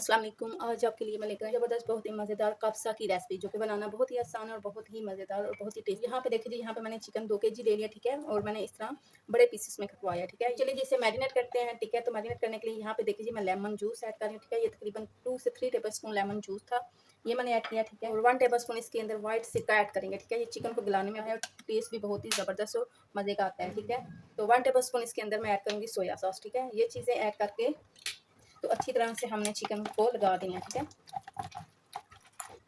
अस्सलाम वालेकुम। आज आपके लिए मैं लेकर आई ज़बरदस्त बहुत ही मज़ेदार कब्सा की रेसिपी, जो कि बनाना बहुत ही आसान और बहुत ही मज़ेदार और बहुत ही टेस्टी। यहाँ पे देखिए जी, यहाँ पे मैंने चिकन 2 केजी ले लिया, ठीक है, और मैंने इस तरह बड़े पीसेस में कटवाया, ठीक है। चलिए जी, इसे मैरिनेट करते हैं, ठीक है। तो मैरिनेट करने के लिए यहाँ पे देखिए जी, मैं लेमन जूस ऐड कर रही हूँ, ठीक है। ये तकरीबन 2 से 3 टेबल स्पून लेमन जूस था, ये मैंने ऐड किया, ठीक है। और 1 टेबल स्पून इसके अंदर व्हाइट सिरका ऐड करेंगे, ठीक है। ये चिकन को गलाने में है, टेस्ट भी बहुत ही ज़बरदस्त और मज़े का आता है, ठीक है। तो 1 टेबल स्पून इसके अंदर मैं ऐड करूँगी सोया सॉस, ठीक है। ये चीज़ें ऐड करके तो अच्छी तरह से हमने चिकन को लगा दिया, ठीक है।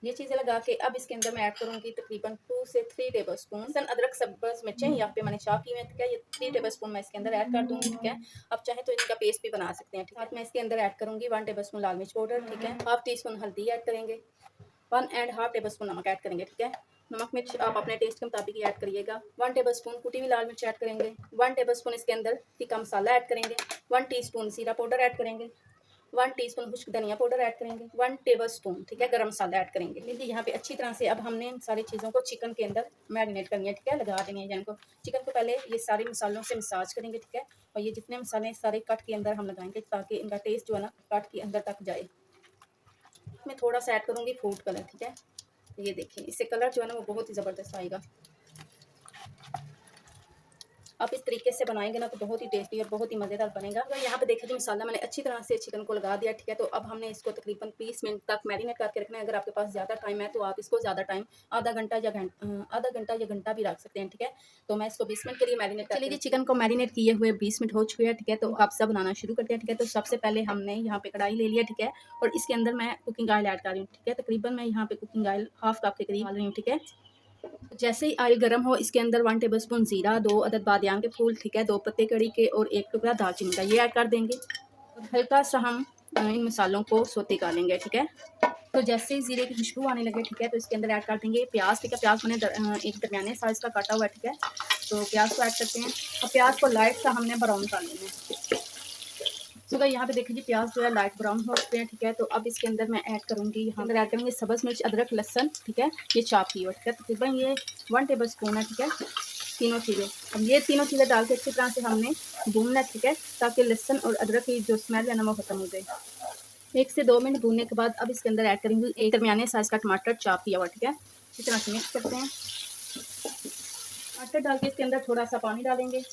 ये चीज़ें लगा के अब इसके अंदर मैं ऐड करूँगी तकरीबन 2 से 3 टेबल स्पून अदरक सब्ज़ मिर्चें यहाँ पे मैंने चॉप की हुई हैं, ठीक है। ये 3 टेबल स्पून मैं इसके अंदर ऐड कर दूँगी, ठीक है। आप चाहें तो इनका पेस्ट भी बना सकते हैं, ठीक है। साथ में इसके अंदर ऐड करूँगी 1 टेबल स्पून लाल मिर्च पाउडर, ठीक है। हाफ टी स्पून हल्दी ऐड करेंगे, 1 एंड हाफ टेबल स्पून नमक ऐड करेंगे, ठीक है। नमक मिर्च आप अपने टेस्ट के मुताबिक ही ऐड करिएगा। 1 टेबल स्पून कुटी हुई लाल मिर्च ऐड करेंगे, 1 टेबल स्पून इसके अंदर तीखा मसाला ऐड करेंगे, 1 टीस्पून जीरा पाउडर ऐड करेंगे, 1 टीस्पून खुश्क धनिया पाउडर ऐड करेंगे, 1 टेबलस्पून, ठीक है, गरम मसाला ऐड करेंगे। देखिए यहाँ पे अच्छी तरह से अब हमने इन सारी चीज़ों को चिकन के अंदर मैरिनेट करनी है, ठीक है, लगा देनी है जिनको। चिकन को पहले ये सारे मसालों से मसाज करेंगे, ठीक है। और ये जितने मसाले सारे कट के अंदर हम लगाएंगे ताकि इनका टेस्ट जो है ना कट के अंदर तक जाए। मैं थोड़ा सा ऐड करूँगी फूड कलर, ठीक है। ये देखिए, इससे कलर जो है ना वो बहुत ही ज़बरदस्त आएगा। आप इस तरीके से बनाएंगे ना तो बहुत ही टेस्टी और बहुत ही मज़ेदार बनेगा। तो यहाँ पे देखिए जी, मसाला मैंने अच्छी तरह से चिकन को लगा दिया, ठीक है। तो अब हमने इसको तकरीबन 20 मिनट तक मैरिनेट करके रखना है। अगर आपके पास ज़्यादा टाइम है तो आप इसको ज़्यादा टाइम आधा घंटा या घंटा भी रख सकते हैं, ठीक है। तो मैं इसको 20 मिनट के लिए मैरिनेट चलिए जी, चिकन को मैरिनेट किए हुए 20 मिनट हो चुके हैं, ठीक है। तो कब्सा बनाना शुरू करते हैं, ठीक है। तो सबसे पहले हमने यहाँ पे कढ़ाई ले लिया, ठीक है, और इसके अंदर मैं कुकिंग ऑयल ऐड कर रही हूँ, ठीक है। तकरीबन मैं यहाँ पे कुकिंग ऑयल हाफ कप के करीब डाल रही हूँ, ठीक है। जैसे ही ऑयल गर्म हो इसके अंदर 1 टेबलस्पून ज़ीरा, 2 अदद बादियान के फूल, ठीक है, 2 पत्ते कड़ी के और 1 टुकड़ा दालचीनी का, ये ऐड कर देंगे। हल्का सा हम इन मसालों को सौते कर लेंगे, ठीक है। तो जैसे ही ज़ीरे की खुशबू आने लगे, ठीक है, तो इसके अंदर ऐड कर देंगे प्याज, ठीक है। प्याज मैंने एक दरमियाने साइज़ का काटा हुआ है, ठीक है। तो प्याज को ऐड करते हैं और प्याज को लाइट सा हमने ब्राउन कर लेना है। तो यहाँ पे देखिए जी, प्याज जो है लाइट ब्राउन हो चुके हैं, ठीक है। तो अब इसके अंदर मैं ऐड करूँगी, यहाँ अंदर ऐड करेंगे सब्ज़ मिर्च, अदरक, लहसुन, ठीक है, ये चॉप की हुई, ठीक है। तकरीबन ये 1 टेबल स्पून है, ठीक है, तीनों चीज़ें। अब ये तीनों चीज़ें डाल के अच्छी तरह से हमने भूनना है, ठीक है, ताकि लहसुन और अदरक की जो स्मेल है ना वो खत्म हो जाए। 1 से 2 मिनट भूनने के बाद अब इसके अंदर ऐड करेंगे एक दरमियाने साइज़ का टमाटर चॉप किया हुआ, ठीक है। अच्छी तरह से मिक्स करते हैं। टमाटर डाल के इसके अंदर थोड़ा सा पानी डालेंगे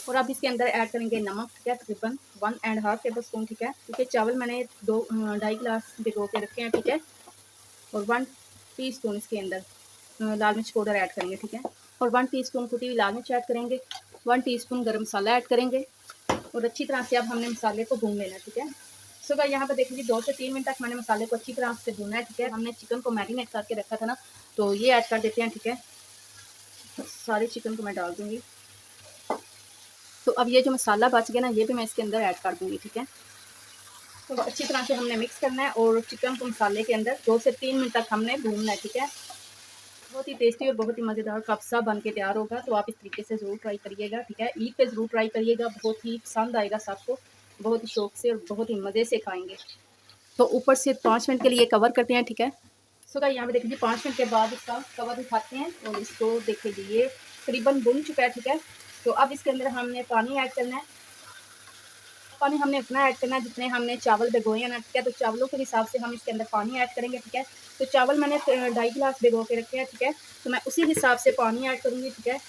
और अब इसके अंदर ऐड करेंगे नमक, ठीक है, तकरीबन 1 एंड हाफ टेबल स्पून, ठीक है। क्योंकि चावल मैंने 2 ढाई गिलास भिगो के रखे हैं, ठीक है। और 1 टीस्पून इसके अंदर लाल मिर्च पाउडर ऐड करेंगे, ठीक है। और 1 टीस्पून कुटी हुई लाल मिर्च ऐड करेंगे, 1 टीस्पून गरम मसाला ऐड करेंगे और अच्छी तरह से अब हमने मसाले को भून लेना है, ठीक है। सुबह यहाँ पे देखिए 2 से 3 मिनट तक मैंने मसाले को अच्छी तरह से भूना है, ठीक है। हमने चिकन को मैरिनेट करके रखा था ना, तो ये ऐड कर देते हैं, ठीक है। सारे चिकन को मैं डाल दूँगी। तो अब ये जो मसाला बच गया ना, ये भी मैं इसके अंदर ऐड कर दूँगी, ठीक है। तो अच्छी तरह से हमने मिक्स करना है और चिकन को मसाले के अंदर 2 से 3 मिनट तक हमने भूनना है, ठीक है। बहुत ही टेस्टी और बहुत ही मज़ेदार कब्सा बन के तैयार होगा। तो आप इस तरीके से ज़रूर ट्राई करिएगा, ठीक है। ईद पे ज़रूर ट्राई करिएगा, बहुत ही पसंद आएगा सबको, बहुत ही शौक से और बहुत ही मज़े से खाएँगे। तो ऊपर से 5 मिनट के लिए कवर करते हैं, ठीक है। सो गाइस यहाँ पे देखिए 5 मिनट के बाद इसका कवर उठाते हैं और इसको देखिए ये करीबन भुन चुका है, ठीक है। तो अब इसके अंदर हमने पानी ऐड करना है। पानी हमने उतना ऐड करना है जितने हमने चावल भिगोए हैं ना, ठीक है। तो चावलों के हिसाब से हम इसके अंदर पानी ऐड करेंगे, ठीक है। तो चावल मैंने 2.5 गिलास भिगो के रखे हैं, ठीक है। तो मैं उसी हिसाब से पानी ऐड करूँगी, ठीक है।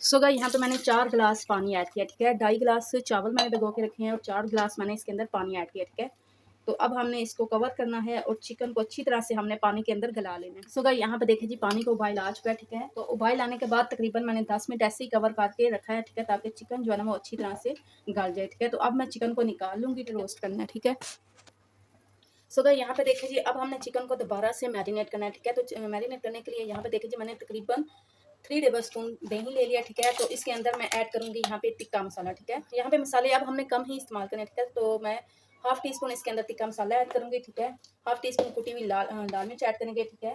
सो गाइस यहाँ पे मैंने 4 गिलास पानी ऐड किया, ठीक है। 2.5 गिलास चावल मैंने भिगो के रखे हैं और 4 गिलास मैंने इसके अंदर पानी ऐड किया, ठीक है। तो अब हमने इसको कवर करना है और चिकन को अच्छी तरह से हमने पानी के अंदर गला लेना है। सो गाइस यहाँ पे देखिए जी, पानी को उबाइल आ चुका है, ठीक है। तो उबाइल आने के बाद तकरीबन मैंने 10 मिनट ऐसे ही कवर करके रखा है, ठीक है, ताकि चिकन जो है ना वो अच्छी तरह से गल जाए, ठीक है। तो अब मैं चिकन को निकाल लूँगी, रोस्ट करना है, ठीक है। सो गाइस यहाँ पे देखिए जी, अब हमने चिकन को दोबारा से मैरिनेट करना है, ठीक है। तो मैरिनेट करने के लिए यहाँ पे देखिए जी, मैंने तकरीबन 3 टेबल स्पून दही ले लिया, ठीक है। तो इसके अंदर मैं ऐड करूँगी यहाँ पे टिक्का मसाला, ठीक है। यहाँ पे मसाले अब हमने कम ही इस्तेमाल करने, ठीक है। तो मैं हाफ टी स्पून इसके अंदर टिक्का मसाला ऐड करूँगी, ठीक है। हाफ टी स्पून कुटी हुई लाल मिर्च ऐड करेंगे, ठीक है।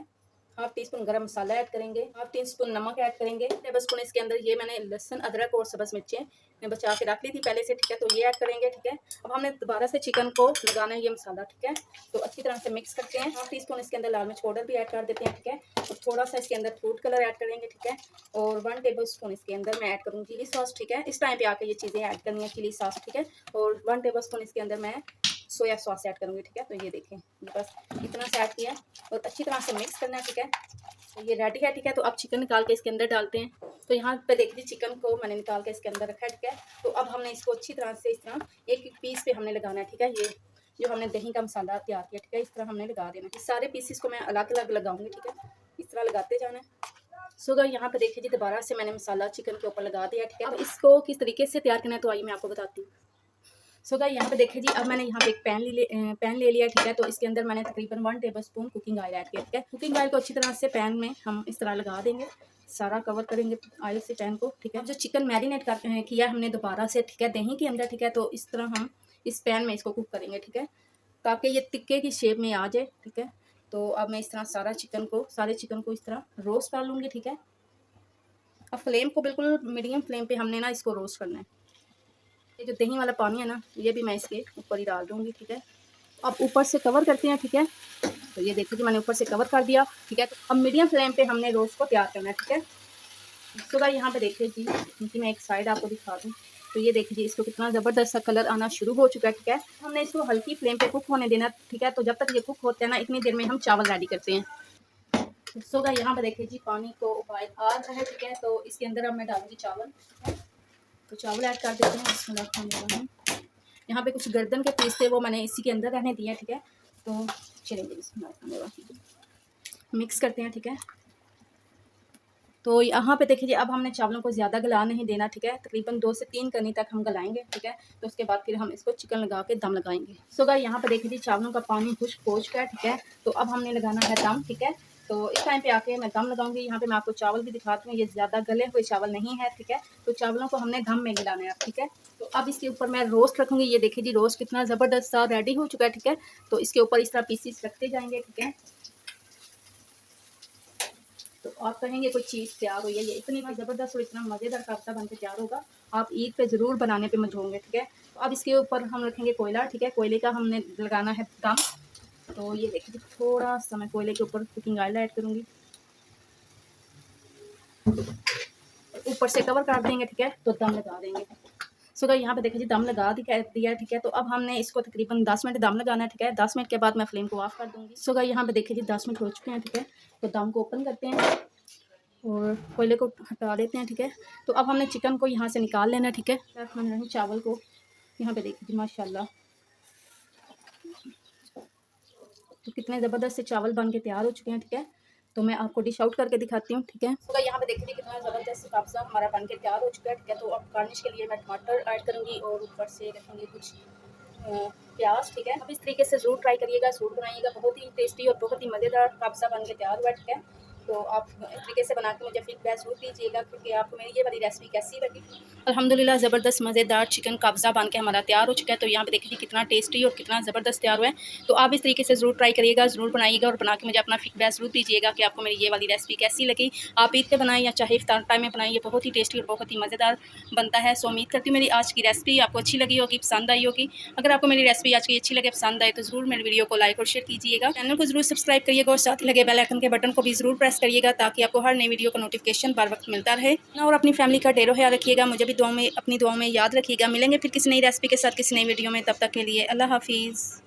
हाफ टी स्पून गरम मसाला ऐड करेंगे, हाफ टी स्पून नमक ऐड करेंगे, टेबल स्पून इसके अंदर ये मैंने लहसुन अदरक और सब्ज़ मिर्चें मैं बचा के रख ली थी पहले से, ठीक है, तो ये ऐड करेंगे, ठीक है। अब हमने दोबारा से चिकन को लगाना है ये मसाला, ठीक है, तो अच्छी तरह से मिक्स करते हैं। हाफ टी स्पून इसके अंदर लाल मिर्च पाउडर भी ऐड कर देते हैं, ठीक है, और थोड़ा सा इसके अंदर फूड कलर ऐड करेंगे, ठीक है, और 1 टेबल स्पून इसके अंदर मैं ऐड करूँगी चिली सॉस, ठीक है। इस टाइम पे आके ये चीज़ें ऐड करनी है, चिली सॉस, ठीक है, और 1 टेबल स्पून इसके अंदर मैं सोया सॉस ऐड करूँगी, ठीक है। तो ये देखें, ये बस इतना सा ऐड किया और अच्छी तरह से मिक्स करना है, ठीक है। तो ये रेडी है, ठीक है। तो अब चिकन निकाल के इसके अंदर डालते हैं। तो यहाँ पे देखिए चिकन को मैंने निकाल के इसके अंदर रखा है, ठीक है। तो अब हमने इसको अच्छी तरह से इस तरह एक एक पीस पे हमने लगाना है, ठीक है। ये जो हमने दही का मसाला तैयार किया, ठीक है, इस तरह हमने लगा देना है। सारे पीसेस को मैं अलग अलग लगाऊंगी, ठीक है, इस तरह लगाते जाना है। सो गाइस यहाँ पे देखिए जी दोबारा से मैंने मसाला चिकन के ऊपर लगा दिया, ठीक है। अब इसको किस तरीके से तैयार करना है तो आइए मैं आपको बताती हूँ। सो गाइस यहाँ पे देखिए जी अब मैंने यहाँ पे एक पैन ले लिया, ठीक है। तो इसके अंदर मैंने तकरीबन 1 table spoon cooking oil add किया, ठीक है। कुकिंग ऑयल को अच्छी तरह से पैन में हम इस तरह लगा देंगे, सारा कवर करेंगे ऑयल से पैन को, ठीक है। अब जो चिकन मैरिनेट किया हमने दोबारा से, ठीक है, दही के अंदर, ठीक है, तो इस तरह हम इस पैन में इसको कुक करेंगे, ठीक है, ताकि ये टिक्के की शेप में आ जाए, ठीक है। तो अब मैं इस तरह सारे चिकन को इस तरह रोस्ट कर लूँगी, ठीक है। अब फ्लेम को बिल्कुल मीडियम फ्लेम पे हमने ना इसको रोस्ट करना है। ये जो दही वाला पानी है ना ये भी मैं इसके ऊपर ही डाल दूँगी, ठीक है। अब ऊपर से कवर करते हैं, ठीक है। तो ये देखिए कि मैंने ऊपर से कवर कर दिया, ठीक है। तो अब मीडियम फ्लेम पे हमने रोस्ट को तैयार करना है, ठीक है। तो भाई यहाँ पे देखिए जी, क्योंकि मैं एक साइड आपको दिखा दूँ, तो ये देखिए जी इसको कितना ज़बरदस्त सा कलर आना शुरू हो चुका है, ठीक है। हमने इसको हल्की फ्लेम पे कुक होने देना, ठीक है। तो जब तक ये कुक होते हैं ना इतनी देर में हम चावल रेडी करते हैं। सो गाइस यहाँ पे देखिए जी पानी को उबाल आ रहा है, ठीक है। तो इसके अंदर अब मैं डालूंगी चावल, तो चावल ऐड कर देते हैं। इसमें यहाँ पे कुछ गर्दन के पीस थे वो मैंने इसी के अंदर रहने दिए, ठीक है। तो चलेंगे इसमें मिक्स करते हैं, ठीक है। तो यहाँ पे देखिए अब हमने चावलों को ज़्यादा गला नहीं देना, ठीक है। तकरीबन 2 से 3 करनी तक हम गलाएंगे, ठीक है। तो उसके बाद फिर हम इसको चिकन लगा के दम लगाएंगे। सो गाइस यहाँ पे देखिए चावलों का पानी खुश्क हो चुका है, ठीक है। तो अब हमने लगाना है दम, ठीक है। तो इस टाइम पे आके मैं दम लगाऊंगी। यहाँ पे मैं आपको चावल भी दिखाती हूँ, ये ज़्यादा गले हुए चावल नहीं है, ठीक है। तो चावलों को हमने दम में गलाना है, ठीक है। तो अब इसके ऊपर मैं रोस्ट रखूँगी। ये देखिए जी रोस्ट कितना ज़बरदस्त सा रेडी हो चुका है, ठीक है। तो इसके ऊपर इस तरह पीसीस रखते जाएंगे, ठीक है। तो आप कहेंगे कोई चीज़ तैयार हुई है, ये इतनी ज़बरदस्त और इतना मज़ेदार कब्सा बन के तैयार होगा, आप ईद पे ज़रूर बनाने पे मजबूर होंगे, ठीक है। तो अब इसके ऊपर हम रखेंगे कोयला, ठीक है। कोयले का हमने लगाना है दम। तो ये देखिए थोड़ा सा मैं कोयले के ऊपर कुकिंग ऑयल ऐड करूँगी, ऊपर से कवर कर देंगे, ठीक है। तो दम लगा देंगे। सो गाइस यहाँ पे देखिए जी दम लगा दिया, ठीक है। तो अब हमने इसको तकरीबन 10 मिनट दम लगाना है, ठीक है। 10 मिनट के बाद मैं फ्लेम को ऑफ कर दूँगी। सो गाइस यहाँ पे देखिए जी 10 मिनट हो चुके हैं, ठीक है। तो दम को ओपन करते हैं और कोयले को हटा देते हैं, ठीक है। तो अब हमने चिकन को यहाँ से निकाल लेना है, ठीक है। हमने चावल को यहाँ पे देखिए जी माशाल्लाह तो कितने ज़बरदस्त से चावल बन के तैयार हो चुके हैं, ठीक है। तो मैं आपको डिश आउट करके दिखाती हूँ, ठीक है। तो यहाँ पे देखिए कितना ज़बरदस्त कब्सा हमारा बन के तैयार हो चुका है, ठीक है। तो अब गार्निश के लिए मैं टमाटर ऐड करूँगी और ऊपर से रखेंगे कुछ प्याज, ठीक है। अब इस तरीके से ज़रूर ट्राई करिएगा, ज़रूर बनाइएगा, बहुत ही टेस्टी और बहुत ही मज़ेदार कब्सा बन के तैयार हुआ, ठीक है। तो आप इस तरीके से बना के मुझे फीडबैक ज़रूर दीजिएगा क्योंकि आपको मेरी ये वाली रेसिपी कैसी लगी। अल्हम्दुलिल्लाह ज़बरदस्त मज़ेदार चिकन कब्ज़ा बन के हमारा तैयार हो चुका है। तो यहाँ पे देखिए कितना टेस्टी और कितना ज़बरदस्त तैयार हुआ है। तो आप इस तरीके से ज़रूर ट्राई करिएगा, ज़रूर बनाइएगा और बना के मुझे अपना फीडबैक ज़रूर दीजिएगा कि आपको मेरी ये वाली रेसिपी कैसी लगी। आप ईद पे बनाएं या चाहे इफ्तार टाइम में बनाएं, ये बहुत ही टेस्टी और बहुत ही मज़ेदार बनता है। सो उम्मीद करती हूँ मेरी आज की रेसिपी आपको अच्छी लगी होगी, पसंद आई होगी। अगर आपको मेरी रेसिपी आज की अच्छी लगे, पसंद आए तो ज़रूर मेरी वीडियो को लाइक और शेयर कीजिएगा। चैनल को ज़रूर सब्सक्राइब करिएगा और साथ ही लगे बेल आइकन के बटन को भी ज़रूर प्रेस करिएगा ताकि आपको हर नई वीडियो का नोटिफिकेशन बर वक्त मिलता रहे और अपनी फैमिली का ढेरों ख्याल रखिएगा। मुझे भी अपनी दुआओं में याद रखिएगा। मिलेंगे फिर किसी नई रेसिपी के साथ किसी नई वीडियो में, तब तक के लिए अल्लाह हाफिज़।